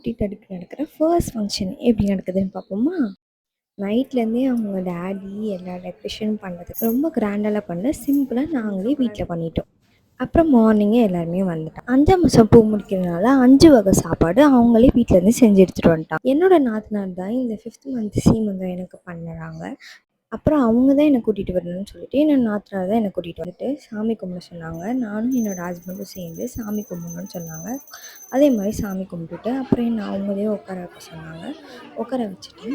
குட்டி தடுக்கு நடக்கிற first function எப்படி நடக்குதுன்னு பார்ப்போமா? நைட்லேருந்தே அவங்க டாடி எல்லா டெக்கரேஷனும் பண்ணதுக்கு ரொம்ப கிராண்டாலாம் பண்ணல. சிம்பிளாக நாங்களே வீட்டில் பண்ணிட்டோம். அப்புறம் மார்னிங்கே எல்லாருமே வந்துட்டாங்க. 5ஆம் மாதம் பூ முடிக்கிறதுனால 5 வகை சாப்பாடு அவங்களே வீட்டிலேருந்து செஞ்சு எடுத்துகிட்டு வந்துட்டாங்க. என்னோட நாத்தனார் தான் இந்த 5th மந்த் சீமந்தம் எனக்கு பண்ணுறாங்க. அப்புறம் அவங்க தான் என்னை கூட்டிகிட்டு வரணும்னு சொல்லிட்டு என்னோட நாத்தனார் தான் என்னை கூட்டிகிட்டு வந்துட்டு சாமி கும்பிட சொன்னாங்க. நானும் என்னோடய ஹஸ்பண்டும் சேர்ந்து சாமி கும்பிடணும்னு சொன்னாங்க. அதே மாதிரி சாமி கும்பிட்டுட்டு அப்புறம் என்ன அவங்களே உட்கார வைக்க சொன்னாங்க. உட்கார வச்சுட்டு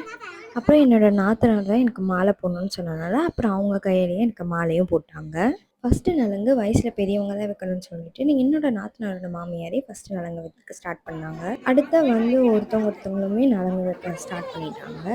அப்புறம் என்னோடய நாத்தனார் தான் எனக்கு மாலை போடணும்னு சொன்னதுனால அப்புறம் அவங்க கையிலேயே எனக்கு மாலையும் போட்டாங்க. ஃபஸ்ட்டு நலங்கு வயசில் பெரியவங்க தான் வைக்கணும்னு சொல்லிட்டு என்னோட நாத்தனாரோட மாமியாரே ஃபஸ்ட்டு நலங்கு வைக்க ஸ்டார்ட் பண்ணாங்க. அடுத்த வந்து ஒருத்தவங்களுமே நலங்கு வைக்க ஸ்டார்ட் பண்ணிட்டாங்க.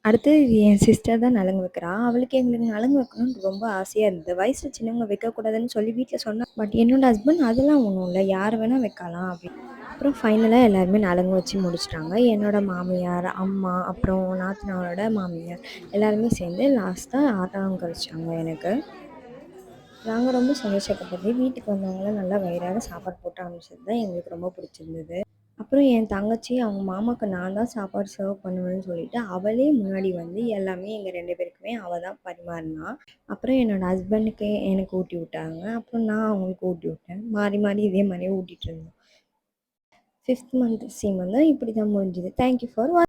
அடுத்து என் சிஸ்டர் தான் நலங்கு வைக்கிறா. அவளுக்கு எங்களுக்கு நலங்கு வைக்கணும்னு ரொம்ப ஆசையாக இருந்தது. வயசில் சின்னவங்க வைக்கக்கூடாதுன்னு சொல்லி வீட்டில் சொன்னா. பட் என்னோட ஹஸ்பண்ட் அதெல்லாம் ஒன்றும் இல்லை, யார் வேணால் வைக்கலாம் அப்படின்னு. அப்புறம் ஃபைனலாக எல்லாருமே நலங்கு வச்சு முடிச்சிட்டாங்க. என்னோட மாமியார், அம்மா, அப்புறம் நாத்தனாரோட மாமியார் எல்லாருமே சேர்ந்து லாஸ்ட்டாக ஆட்டம் கழிச்சாங்க எனக்கு. நாங்கள் ரொம்ப சந்தோஷப்பட்டது. வீட்டுக்கு வந்தவங்களாம் நல்லா வயிறார சாப்பாடு போட்டு அனுப்பிச்சது தான் எங்களுக்கு ரொம்ப பிடிச்சிருந்தது. அப்புறம் என் தங்கச்சி அவங்க மாமாவுக்கு நான் தான் சாப்பாடு சர்வ் பண்ணுவேன்னு சொல்லிட்டு அவளே முன்னாடி வந்து எல்லாமே எங்கள் 2 பேருக்குமே அவள் தான் பரிமாறினா. அப்புறம் என்னோடய ஹஸ்பண்டுக்கு எனக்கு ஊட்டி விட்டாங்க. அப்புறம் நான் அவங்களுக்கு ஊட்டி விட்டேன். மாறி மாறி இதே மாதிரியே ஊட்டிகிட்டு இருந்தோம். 5th மந்த் சீமந்தம் இப்படி தான் முடிஞ்சுது. Thank you for